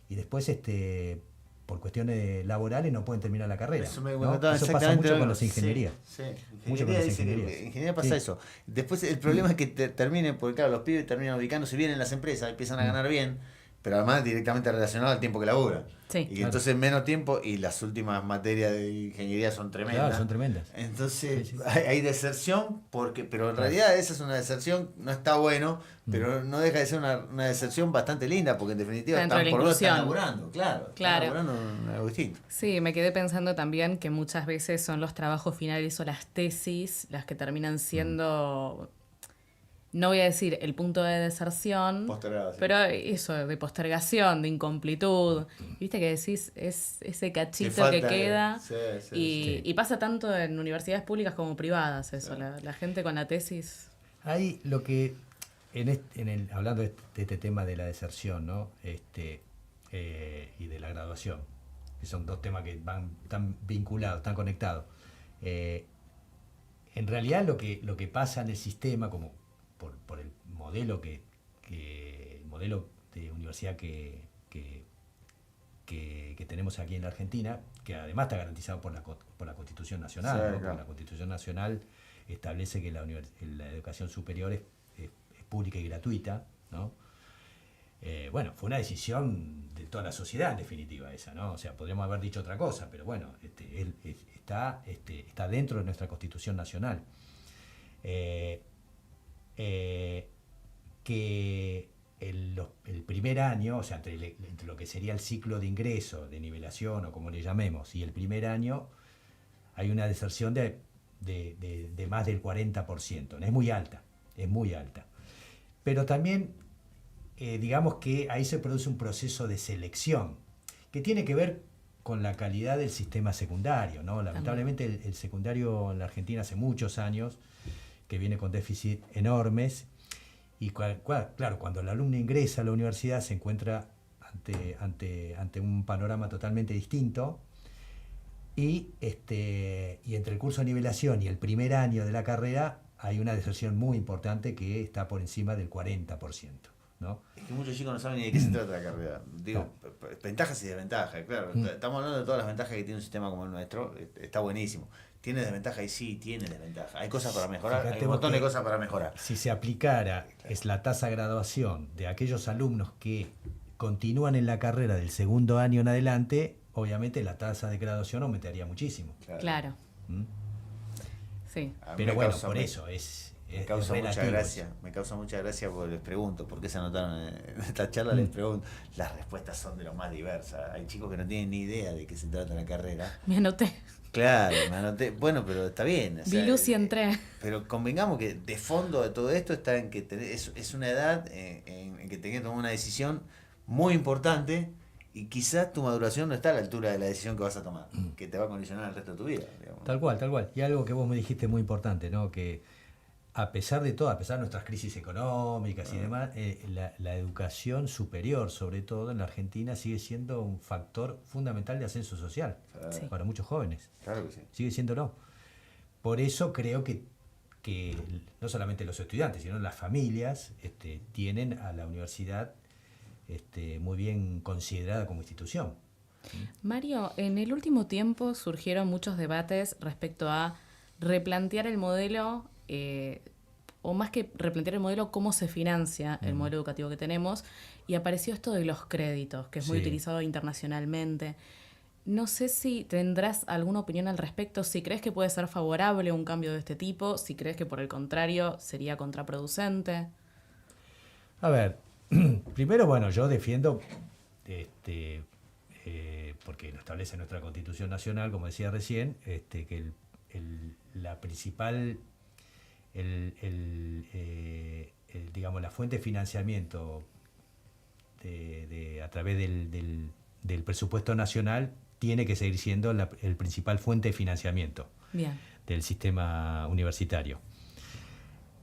después por cuestiones laborales no pueden terminar la carrera. Eso me ¿no? contaba Eso pasa exactamente mucho lo con mismo. las ingenierías. Sí, Mucho con ingeniería las dice que ingenierías. ingeniería pasa Sí. eso. Después el problema es que terminen, porque claro, los pibes terminan ubicándose bien en las empresas, empiezan a ganar bien, pero además directamente relacionado al tiempo que laburan. Sí. Y Claro. entonces menos tiempo y las últimas materias de ingeniería son tremendas. Claro, son tremendas. Entonces Sí, sí. hay deserción, pero en realidad esa es una deserción, no está bueno, pero no deja de ser una deserción bastante linda, porque en definitiva Dentro de la por lo menos están inclusión. laburando, claro. Claro. Están laburando en algo distinto. Sí, me quedé pensando también que muchas veces son los trabajos finales o las tesis las que terminan siendo, no voy a decir el punto de deserción, Postergado, sí. pero eso, de postergación, de incomplitud. Viste que decís, es ese cachito falta que de- queda. sí, sí, y, sí. y pasa tanto en universidades públicas como privadas eso, la gente con la tesis. Hay lo que, hablando de este tema de la deserción, ¿no? Y de la graduación, que son dos temas que están vinculados, están conectados. En realidad lo que pasa en el sistema, como por el modelo el modelo de universidad que tenemos aquí en la Argentina, que además está garantizado por la Constitución Nacional, Sí, ¿no? claro. Porque la Constitución Nacional establece que la educación superior es pública y gratuita, ¿no? Bueno, fue una decisión de toda la sociedad en definitiva esa, ¿no? O sea, podríamos haber dicho otra cosa, pero bueno, está dentro de nuestra Constitución Nacional. Que el primer año, o sea, entre lo que sería el ciclo de ingreso, de nivelación o como le llamemos, y el primer año, hay una deserción de más del 40%, ¿no? Es muy alta. Pero también, digamos que ahí se produce un proceso de selección, que tiene que ver con la calidad del sistema secundario, ¿no? Lamentablemente el secundario en la Argentina hace muchos años que viene con déficit enormes, y claro, cuando el alumno ingresa a la universidad se encuentra ante un panorama totalmente distinto, y entre el curso de nivelación y el primer año de la carrera hay una deserción muy importante que está por encima del 40%, ¿no? Es que muchos chicos no saben ni de qué se trata la carrera. Digo, ventajas y desventajas, claro. Estamos hablando de todas las ventajas que tiene un sistema como el nuestro. Está buenísimo. ¿Tiene desventaja? Y sí, tiene desventaja. Hay cosas para mejorar, Fíjate hay un montón vos de que cosas para mejorar. Si se aplicara la tasa de graduación de aquellos alumnos que continúan en la carrera del segundo año en adelante, obviamente la tasa de graduación aumentaría muchísimo. Claro. ¿Mm? Sí. A mí Pero me bueno, causa por mu- eso es Me causa mucha relativo. gracia, porque les pregunto, ¿por qué se anotaron en esta charla? Les pregunto, las respuestas son de lo más diversas. Hay chicos que no tienen ni idea de qué se trata la carrera. Me anoté. Claro, me anoté. Bueno, pero está bien. O sea, Vi luz y entré. pero convengamos que de fondo de todo esto está en que es una edad en que tenés que tomar una decisión muy importante y quizás tu maduración no está a la altura de la decisión que vas a tomar, que te va a condicionar el resto de tu vida. Digamos. Tal cual. Y algo que vos me dijiste muy importante, ¿no? Que a pesar de todo, a pesar de nuestras crisis económicas y demás, la educación superior, sobre todo en la Argentina, sigue siendo un factor fundamental de ascenso social Sí. para muchos jóvenes. Claro que sí. Sigue siéndolo. Por eso creo que no solamente los estudiantes, sino las familias tienen a la universidad muy bien considerada como institución. Mario, en el último tiempo surgieron muchos debates respecto a replantear el modelo, o más que replantear el modelo, cómo se financia el modelo educativo que tenemos, y apareció esto de los créditos, que es muy Sí. utilizado internacionalmente. No sé si tendrás alguna opinión al respecto, si crees que puede ser favorable un cambio de este tipo, si crees que por el contrario sería contraproducente. A ver, primero, bueno, yo defiendo, porque lo establece nuestra Constitución Nacional, como decía recién, que la principal, digamos, la fuente de financiamiento a través del presupuesto nacional tiene que seguir siendo el principal fuente de financiamiento Bien. del sistema universitario.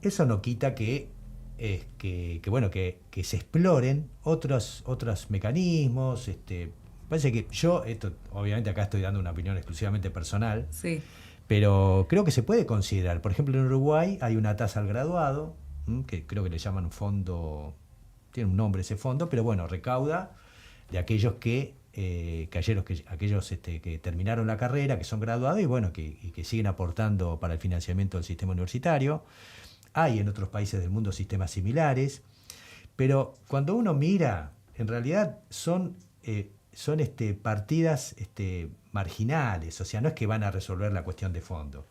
Eso no quita que se exploren otros mecanismos. Parece que esto obviamente acá estoy dando una opinión exclusivamente personal, Sí. pero creo que se puede considerar. Por ejemplo, en Uruguay hay una tasa al graduado, que creo que le llaman un fondo, tiene un nombre ese fondo, pero bueno, recauda de aquellos que aquellos que terminaron la carrera, que son graduados y bueno, que siguen aportando para el financiamiento del sistema universitario. Hay en otros países del mundo sistemas similares, pero cuando uno mira, en realidad son partidas marginales, o sea, no es que van a resolver la cuestión de fondo.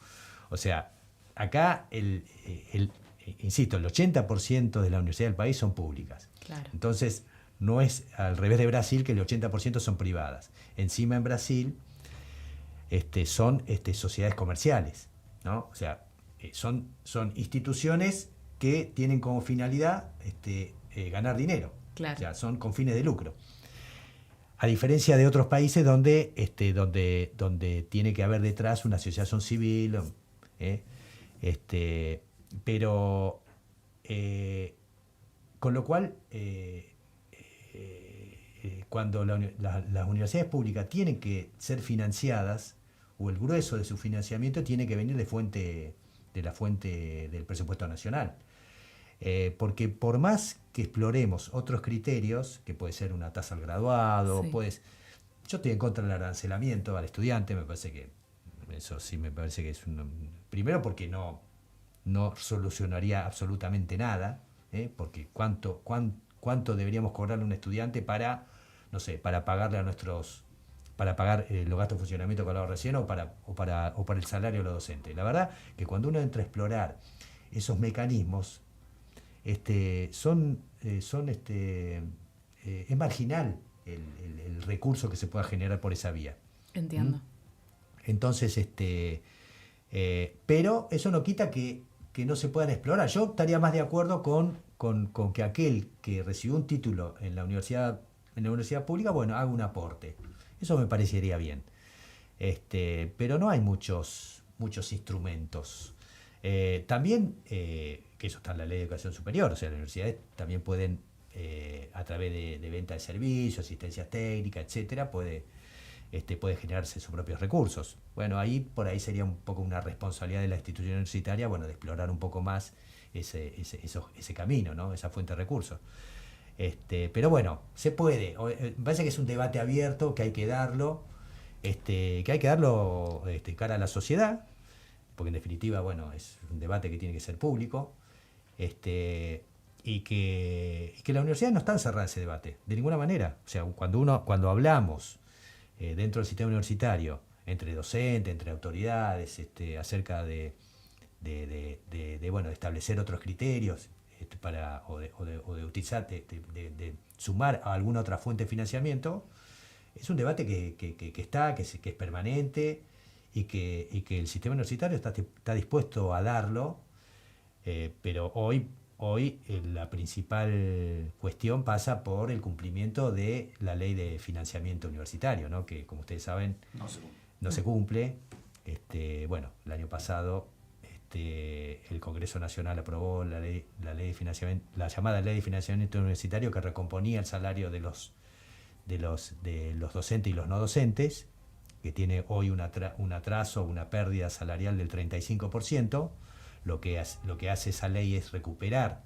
O sea, acá, insisto, el 80% de la universidad del país son públicas. Claro. Entonces, no es al revés de Brasil, que el 80% son privadas. Encima en Brasil son sociedades comerciales, ¿no? O sea, son instituciones que tienen como finalidad ganar dinero. Claro. O sea, son con fines de lucro. A diferencia de otros países donde tiene que haber detrás una asociación civil, pero con lo cual cuando las universidades públicas tienen que ser financiadas, o el grueso de su financiamiento tiene que venir de la fuente del presupuesto nacional. Porque por más que exploremos otros criterios, que puede ser una tasa al graduado, Sí. Yo estoy en contra del arancelamiento al estudiante, me parece que es primero porque no solucionaría absolutamente nada, porque cuánto deberíamos cobrarle a un estudiante para pagarle para pagar los gastos de funcionamiento que hablaba recién o para el salario de los docentes. La verdad que cuando uno entra a explorar esos mecanismos, es marginal el recurso que se pueda generar por esa vía. Entiendo. Entonces, pero eso no quita que no se puedan explorar. Yo estaría más de acuerdo con que aquel que recibió un título en la universidad pública, bueno, haga un aporte. Eso me parecería bien. Pero no hay muchos instrumentos. También, que eso está en la Ley de Educación Superior, o sea, las universidades también pueden, a través de venta de servicios, asistencia técnica, etcétera, puede generarse sus propios recursos. Bueno, por ahí sería un poco una responsabilidad de la institución universitaria, bueno, de explorar un poco más ese camino, ¿no? Esa fuente de recursos. Pero bueno, se puede. Me parece que es un debate abierto, que hay que darlo, cara a la sociedad, porque en definitiva, bueno, es un debate que tiene que ser público, y que las universidades no están cerradas a ese debate, de ninguna manera. O sea, cuando hablamos dentro del sistema universitario, entre docentes, entre autoridades, acerca de establecer otros criterios o de utilizar, de sumar a alguna otra fuente de financiamiento, es un debate que es permanente y que el sistema universitario está dispuesto a darlo, pero hoy la principal cuestión pasa por el cumplimiento de la ley de financiamiento universitario, ¿no? Que, como ustedes saben, no se cumple. El año pasado el Congreso Nacional aprobó la llamada ley de financiamiento universitario, que recomponía el salario de los docentes y los no docentes, que tiene hoy un atraso, una pérdida salarial del 35%. Lo que hace esa ley es recuperar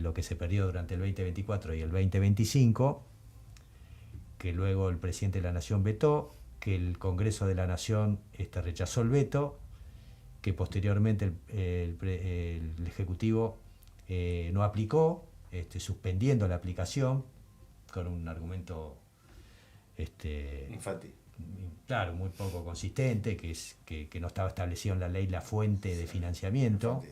lo que se perdió durante el 2024 y el 2025, que luego el presidente de la Nación vetó, que el Congreso de la Nación rechazó el veto, que posteriormente el Ejecutivo no aplicó, suspendiendo la aplicación con un argumento infantil. Claro, muy poco consistente, que no estaba establecido en la ley la fuente de financiamiento,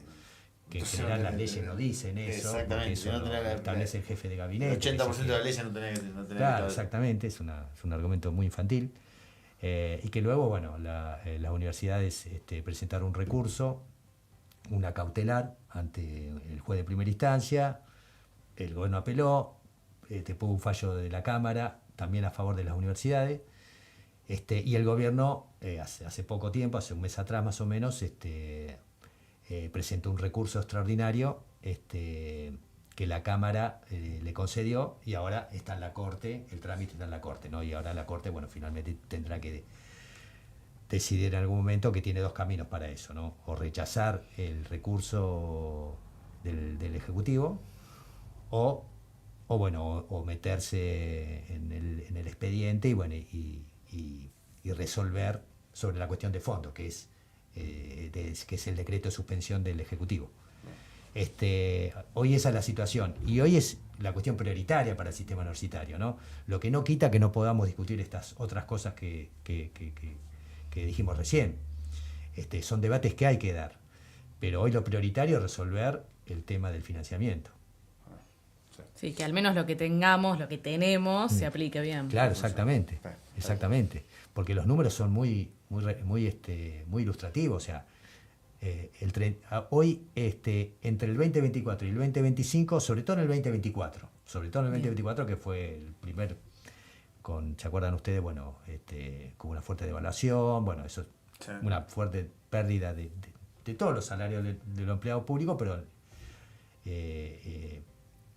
que en general las leyes no dicen eso, porque eso lo establece el jefe de gabinete. El 80% de las leyes no tenés claro, exactamente, es un argumento muy infantil. Y que luego, bueno, las universidades presentaron un recurso, una cautelar, ante el juez de primera instancia. El gobierno apeló, puso un fallo de la Cámara también a favor de las universidades, y el gobierno hace poco tiempo, hace un mes atrás más o menos, presentó un recurso extraordinario que la Cámara le concedió, y ahora está en la Corte, el trámite está en la Corte, ¿no? Y ahora la Corte, bueno, finalmente tendrá que decidir en algún momento, que tiene dos caminos para eso, ¿no? O rechazar el recurso del Ejecutivo, o o meterse en el expediente y resolver sobre la cuestión de fondo, que es el decreto de suspensión del Ejecutivo. Hoy esa es la situación y hoy es la cuestión prioritaria para el sistema universitario, ¿no? Lo que no quita que no podamos discutir estas otras cosas que dijimos recién. Son debates que hay que dar, pero hoy lo prioritario es resolver el tema del financiamiento. Sí, que al menos lo que tengamos, lo que tenemos, se aplique bien. Claro, exactamente, porque los números son muy ilustrativos, o sea, hoy entre el 2024 y el 2025, sobre todo en el 2024, que fue el primer, ¿se acuerdan ustedes? Bueno, con una fuerte devaluación, bueno, eso, una fuerte pérdida de todos los salarios de los empleados públicos, pero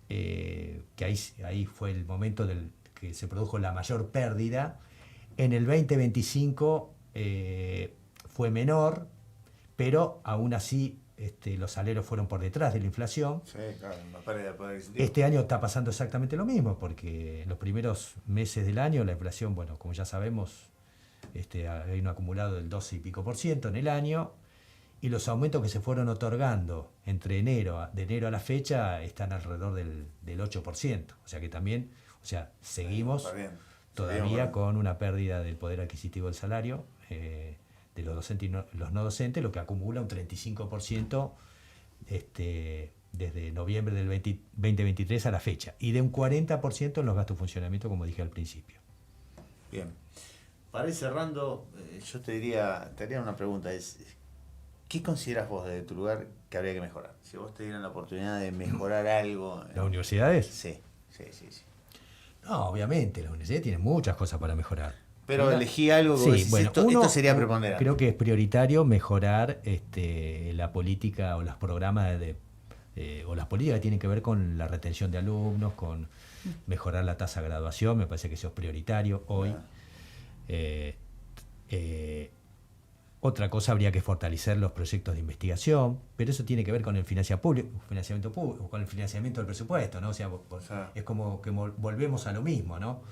que ahí fue el momento que se produjo la mayor pérdida. En el 2025 fue menor, pero aún así los salarios fueron por detrás de la inflación. Sí, claro, una pérdida de poder adquisitivo. Este año está pasando exactamente lo mismo, porque en los primeros meses del año la inflación, bueno, como ya sabemos, hay un acumulado del 12 y pico % en el año, y los aumentos que se fueron otorgando de enero a la fecha están alrededor del 8%. O sea que también, seguimos todavía con una pérdida del poder adquisitivo del salario de los docentes y los no docentes, lo que acumula un 35% desde noviembre del 2023 a la fecha, y de un 40% en los gastos de funcionamiento, como dije al principio. Bien. Para ir cerrando, yo te haría una pregunta, ¿qué consideras vos desde tu lugar que habría que mejorar? Si vos te dieran la oportunidad de mejorar algo... ¿Las universidades? Sí. No, obviamente, las universidades tienen muchas cosas para mejorar. Pero elegí algo que esto sería preponderante. Creo que es prioritario mejorar la política o los programas o las políticas que tienen que ver con la retención de alumnos, con mejorar la tasa de graduación. Me parece que eso es prioritario hoy. Otra cosa, habría que fortalecer los proyectos de investigación, pero eso tiene que ver con el financiamiento público, con el financiamiento del presupuesto, ¿no? O sea, es como que volvemos a lo mismo, ¿no?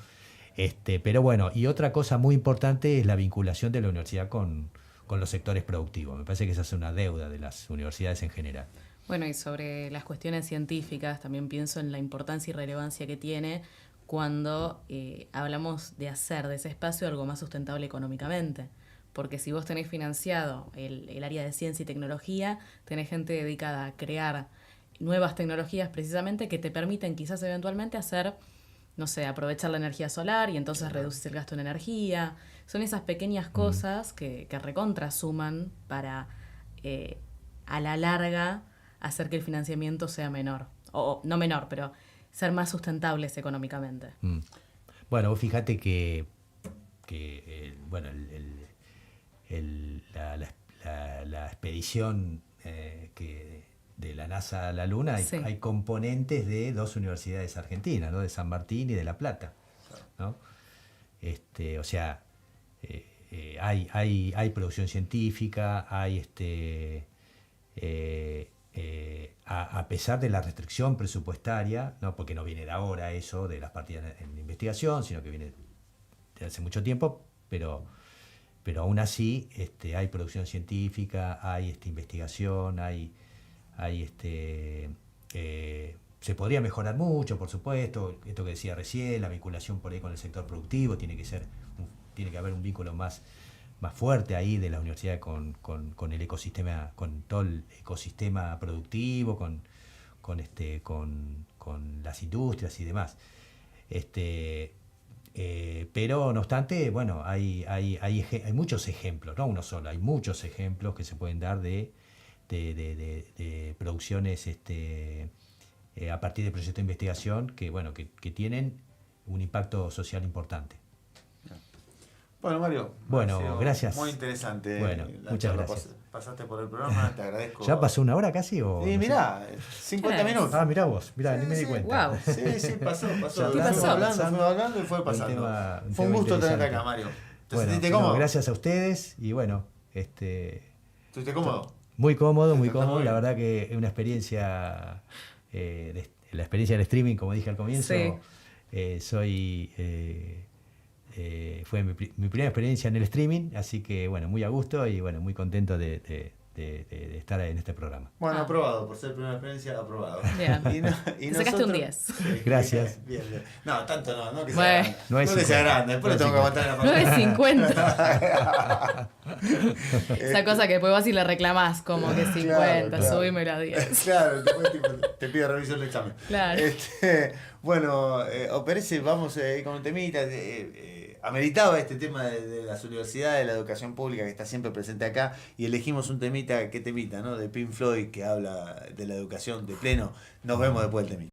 Pero bueno, y otra cosa muy importante es la vinculación de la universidad con los sectores productivos. Me parece que esa es una deuda de las universidades en general. Bueno, y sobre las cuestiones científicas, también pienso en la importancia y relevancia que tiene cuando hablamos de hacer de ese espacio algo más sustentable económicamente. Porque si vos tenés financiado el área de ciencia y tecnología, tenés gente dedicada a crear nuevas tecnologías precisamente que te permiten quizás eventualmente hacer, no sé, aprovechar la energía solar y entonces reducir el gasto en energía. Son esas pequeñas cosas que recontra suman para, a la larga, hacer que el financiamiento sea menor. O no menor, pero ser más sustentables económicamente. Bueno, vos fíjate que bueno, la expedición de la NASA a la Luna, hay componentes de dos universidades argentinas, ¿no? De San Martín y de La Plata, ¿no? O sea, hay producción científica, hay a pesar de la restricción presupuestaria, ¿no? Porque no viene de ahora eso de las partidas en investigación, sino que viene de hace mucho tiempo, pero aún así hay producción científica, hay investigación, se podría mejorar mucho, por supuesto. Esto que decía recién, la vinculación por ahí con el sector productivo, tiene que haber un vínculo más fuerte ahí de la universidad con el ecosistema, con todo el ecosistema productivo, con las industrias y demás. Pero no obstante, bueno, hay muchos ejemplos, no uno solo, hay muchos ejemplos que se pueden dar de producciones a partir de proyectos de investigación que tienen un impacto social importante. Bueno, Mario, gracias. Muy interesante. Bueno, muchas gracias. Pasaste por el programa, te agradezco. ¿Ya pasó una hora casi? Sí, mirá, 50 minutos. Ah, mirá vos, ni me di cuenta. Wow. Sí, pasó. Fuimos hablando y fue pasando. Fue un gusto tenerte acá, Mario. ¿Te sentiste cómodo? Gracias a ustedes y bueno, ¿Estuviste cómodo? Muy cómodo. La verdad que es una experiencia la experiencia del streaming, como dije al comienzo, Sí. fue mi primera experiencia en el streaming, así que bueno, muy a gusto y bueno, muy contento de estar en este programa. Bueno, aprobado, por ser primera experiencia, aprobado. Bien. Y Te sacaste un nosotros- 10. Gracias. Bien, bien. No, tanto no que sea Bueno. grande. No es que sea 50. grande, después No lo es tengo que aguantar en la pantalla. 9.50. Esa cosa que después vas y le reclamás, como que 50, claro. subímelo a 10. Claro, después tipo, te pide revisión del examen. Claro. Bueno, Operese, vamos con un temita. Ameritaba este tema de las universidades, de la educación pública que está siempre presente acá, y elegimos un temita, ¿qué temita? ¿No? De Pink Floyd, que habla de la educación de pleno. Nos vemos después del temita.